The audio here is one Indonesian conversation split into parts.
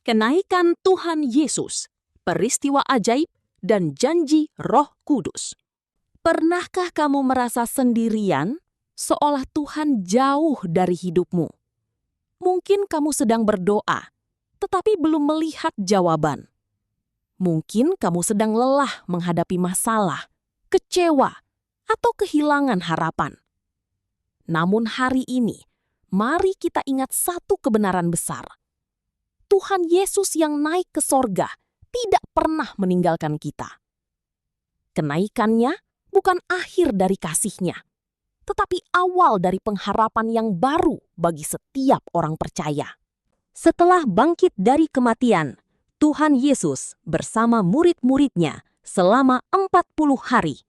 Kenaikan Tuhan Yesus, peristiwa ajaib, dan janji Roh Kudus. Pernahkah kamu merasa sendirian, seolah Tuhan jauh dari hidupmu? Mungkin kamu sedang berdoa, tetapi belum melihat jawaban. Mungkin kamu sedang lelah menghadapi masalah, kecewa, atau kehilangan harapan. Namun hari ini, mari kita ingat satu kebenaran besar. Tuhan Yesus yang naik ke sorga tidak pernah meninggalkan kita. Kenaikannya bukan akhir dari kasih-Nya, tetapi awal dari pengharapan yang baru bagi setiap orang percaya. Setelah bangkit dari kematian, Tuhan Yesus bersama murid-murid-Nya selama 40 hari.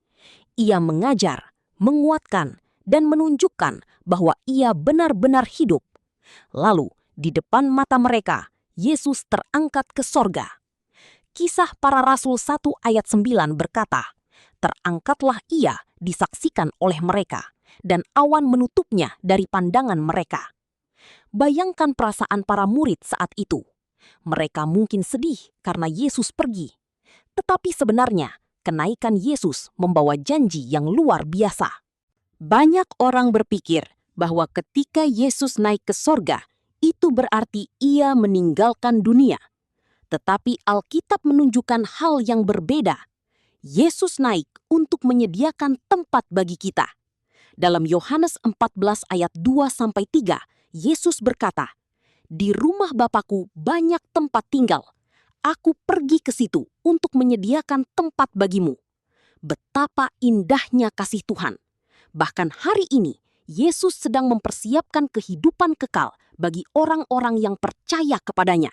Ia mengajar, menguatkan, dan menunjukkan bahwa Ia benar-benar hidup. Lalu, di depan mata mereka, Yesus terangkat ke sorga. Kisah Para Rasul 1 ayat 9 berkata, "Terangkatlah Ia disaksikan oleh mereka, dan awan menutupnya dari pandangan mereka." Bayangkan perasaan para murid saat itu. Mereka mungkin sedih karena Yesus pergi. Tetapi sebenarnya, kenaikan Yesus membawa janji yang luar biasa. Banyak orang berpikir bahwa ketika Yesus naik ke sorga, itu berarti Ia meninggalkan dunia. Tetapi Alkitab menunjukkan hal yang berbeda. Yesus naik untuk menyediakan tempat bagi kita. Dalam Yohanes 14 ayat 2-3, Yesus berkata, "Di rumah Bapa-Ku banyak tempat tinggal. Aku pergi ke situ untuk menyediakan tempat bagimu." Betapa indahnya kasih Tuhan. Bahkan hari ini, Yesus sedang mempersiapkan kehidupan kekal bagi orang-orang yang percaya kepadanya.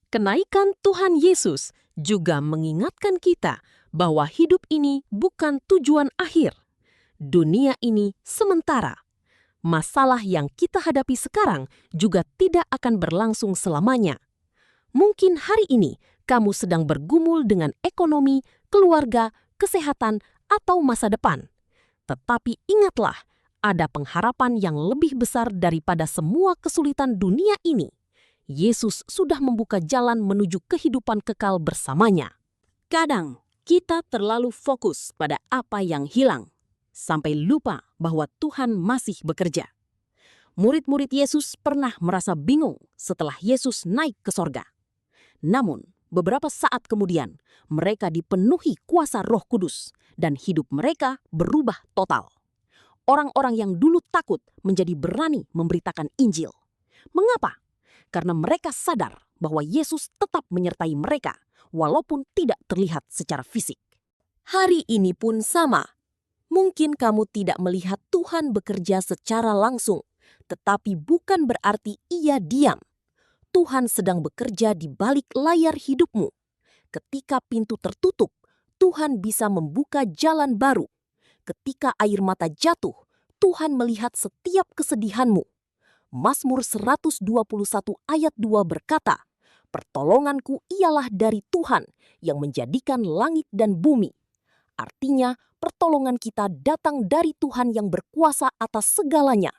Kenaikan Tuhan Yesus juga mengingatkan kita bahwa hidup ini bukan tujuan akhir. Dunia ini sementara. Masalah yang kita hadapi sekarang juga tidak akan berlangsung selamanya. Mungkin hari ini kamu sedang bergumul dengan ekonomi, keluarga, kesehatan, atau masa depan. Tetapi ingatlah, ada pengharapan yang lebih besar daripada semua kesulitan dunia ini. Yesus sudah membuka jalan menuju kehidupan kekal bersamanya. Kadang kita terlalu fokus pada apa yang hilang, sampai lupa bahwa Tuhan masih bekerja. Murid-murid Yesus pernah merasa bingung setelah Yesus naik ke sorga. Namun, beberapa saat kemudian, mereka dipenuhi kuasa Roh Kudus, dan hidup mereka berubah total. Orang-orang yang dulu takut menjadi berani memberitakan Injil. Mengapa? Karena mereka sadar bahwa Yesus tetap menyertai mereka, walaupun tidak terlihat secara fisik. Hari ini pun sama. Mungkin kamu tidak melihat Tuhan bekerja secara langsung, tetapi bukan berarti Ia diam. Tuhan sedang bekerja di balik layar hidupmu. Ketika pintu tertutup, Tuhan bisa membuka jalan baru. Ketika air mata jatuh, Tuhan melihat setiap kesedihanmu. Mazmur 121 ayat 2 berkata, "Pertolonganku ialah dari Tuhan yang menjadikan langit dan bumi." Artinya, pertolongan kita datang dari Tuhan yang berkuasa atas segalanya.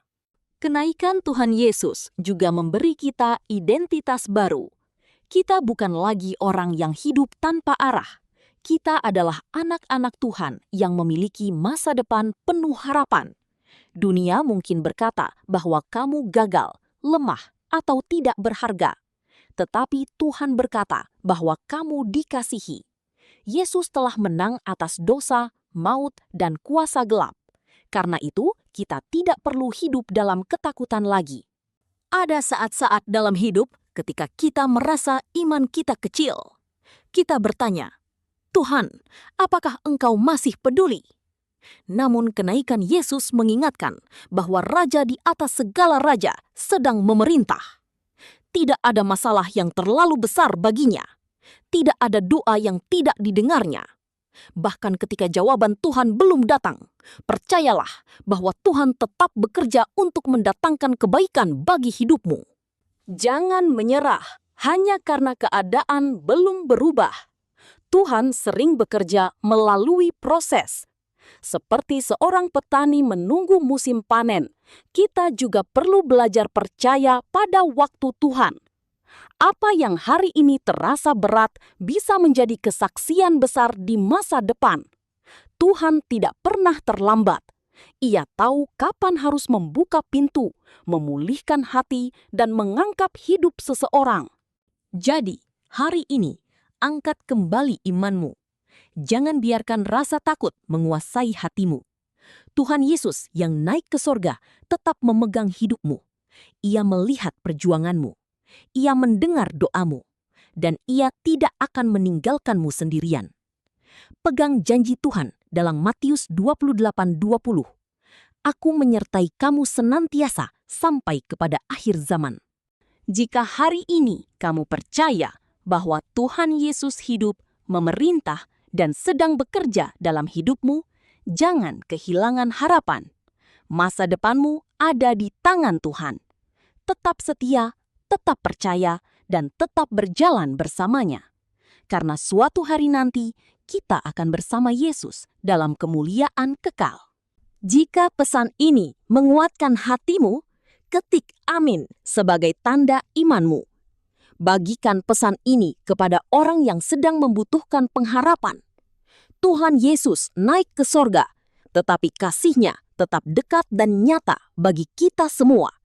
Kenaikan Tuhan Yesus juga memberi kita identitas baru. Kita bukan lagi orang yang hidup tanpa arah. Kita adalah anak-anak Tuhan yang memiliki masa depan penuh harapan. Dunia mungkin berkata bahwa kamu gagal, lemah, atau tidak berharga. Tetapi Tuhan berkata bahwa kamu dikasihi. Yesus telah menang atas dosa, maut, dan kuasa gelap. Karena itu, kita tidak perlu hidup dalam ketakutan lagi. Ada saat-saat dalam hidup ketika kita merasa iman kita kecil. Kita bertanya, "Tuhan, apakah Engkau masih peduli?" Namun kenaikan Yesus mengingatkan bahwa Raja di atas segala raja sedang memerintah. Tidak ada masalah yang terlalu besar baginya. Tidak ada doa yang tidak didengarnya. Bahkan ketika jawaban Tuhan belum datang, percayalah bahwa Tuhan tetap bekerja untuk mendatangkan kebaikan bagi hidupmu. Jangan menyerah hanya karena keadaan belum berubah. Tuhan sering bekerja melalui proses. Seperti seorang petani menunggu musim panen, kita juga perlu belajar percaya pada waktu Tuhan. Apa yang hari ini terasa berat bisa menjadi kesaksian besar di masa depan. Tuhan tidak pernah terlambat. Ia tahu kapan harus membuka pintu, memulihkan hati, dan mengangkat hidup seseorang. Jadi, hari ini, angkat kembali imanmu. Jangan biarkan rasa takut menguasai hatimu. Tuhan Yesus yang naik ke sorga tetap memegang hidupmu. Ia melihat perjuanganmu. Ia mendengar doamu. Dan ia tidak akan meninggalkanmu sendirian. Pegang janji Tuhan dalam Matius 28:20. Aku menyertai kamu senantiasa sampai kepada akhir zaman. Jika hari ini kamu percaya bahwa Tuhan Yesus hidup, memerintah, dan sedang bekerja dalam hidupmu, jangan kehilangan harapan. Masa depanmu ada di tangan Tuhan. Tetap setia, tetap percaya, dan tetap berjalan bersamanya. Karena suatu hari nanti, kita akan bersama Yesus dalam kemuliaan kekal. Jika pesan ini menguatkan hatimu, ketik amin sebagai tanda imanmu. Bagikan pesan ini kepada orang yang sedang membutuhkan pengharapan. Tuhan Yesus naik ke sorga, tetapi kasih-Nya tetap dekat dan nyata bagi kita semua.